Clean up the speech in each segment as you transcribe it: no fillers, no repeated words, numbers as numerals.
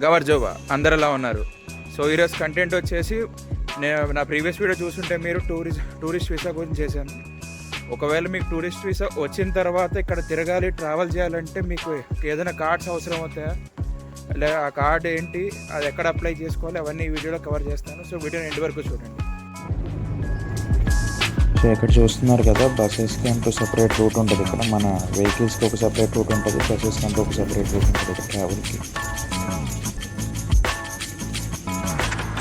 గవర్జోవా అందరు ఎలా ఉన్నారు. సో ఈరోజు కంటెంట్ వచ్చేసి నేను నా ప్రీవియస్ వీడియో చూస్తుంటే మీరు టూరిస్ట్ వీసా గురించి చేశాను. ఒకవేళ మీకు టూరిస్ట్ వీసా వచ్చిన తర్వాత ఇక్కడ తిరగాలి, ట్రావెల్ చేయాలంటే మీకు ఏదైనా కార్డ్స్ అవసరం అవుతాయా, లేదా ఆ కార్డ్ ఏంటి, అది ఎక్కడ అప్లై చేసుకోవాలి, అవన్నీ ఈ వీడియోలో కవర్ చేస్తాను. సో వీడియోని ఎండ్ వరకు చూడండి. సో ఇక్కడ చూస్తున్నారు కదా, బస్సెస్కి అంటూ సపరేట్ రూట్ ఉంటుంది. ఇక్కడ మన వెహికల్స్కి ఒక సపరేట్ రూట్ ఉంటుంది, బస్సెస్కి అంటూ ఒక సపరేట్ రూట్ ఉంటుంది ట్రావెల్కి.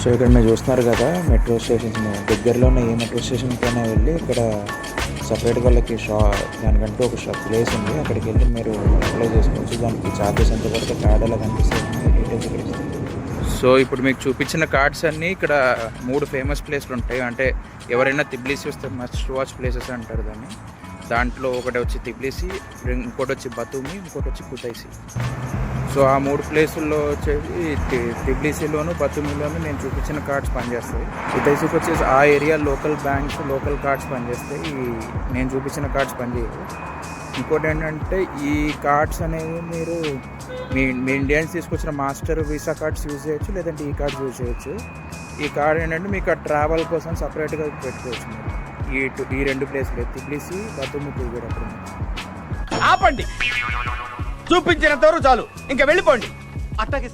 సో ఇక్కడ మీరు చూస్తున్నారు కదా, మెట్రో స్టేషన్స్ దగ్గరలో ఉన్న ఏ మెట్రో స్టేషన్కైనా వెళ్ళి ఇక్కడ సపరేట్గా వాళ్ళకి దానికంటూ ఒక ప్లేస్ ఉంది, అక్కడికి వెళ్ళి మీరు అప్లై చేసుకోవచ్చు. దానికి ఛార్జెస్ ఎంత పడితే కార్డ్ అలా కనిపిస్తుంది, డీటెయిల్స్ ఇక్కడ ఇస్తాను. సో ఇప్పుడు మీకు చూపించిన కార్డ్స్ అన్నీ ఇక్కడ 3 ఫేమస్ ప్లేస్లు ఉంటాయి. అంటే ఎవరైనా తిబ్లిసి వస్తే మస్ట్ వాచ్ ప్లేసెస్ అంటారు దాన్ని. దాంట్లో ఒకటి వచ్చి తిబ్లిసి, ఇంకోటి వచ్చి బతుమి, ఇంకోటి వచ్చి కుతైసి. సో ఆ 3 ప్లేసుల్లో వచ్చేసి తిబ్లిసిలోను బతుమిలోను నేను చూపించిన కార్డ్స్ పనిచేస్తాయి. కుతైసికి వచ్చేసి ఆ area local banks, local cards పనిచేస్తాయి. నేను చూపించిన కార్డ్స్ పనిచేయవు. ఇంకోటి ఏంటంటే ఈ కార్డ్స్ అనేవి మీరు మీ ఇండియన్స్ తీసుకొచ్చిన మాస్టర్ వీసా కార్డ్స్ యూజ్ చేయొచ్చు, లేదంటే ఈ కార్డ్స్ యూజ్ చేయొచ్చు. ఈ కార్డ్ ఏంటంటే మీకు ఆ ట్రావెల్ కోసం సపరేట్గా పెట్టుకోవచ్చు మీరు. ఈ 2 ప్లేస్లు తిబ్లిసి, బతుమి తిరిగేటప్పుడు. ఆపండి, చూపించినంత వరకు చాలు, ఇంకా వెళ్ళిపోండి. అట్టాగే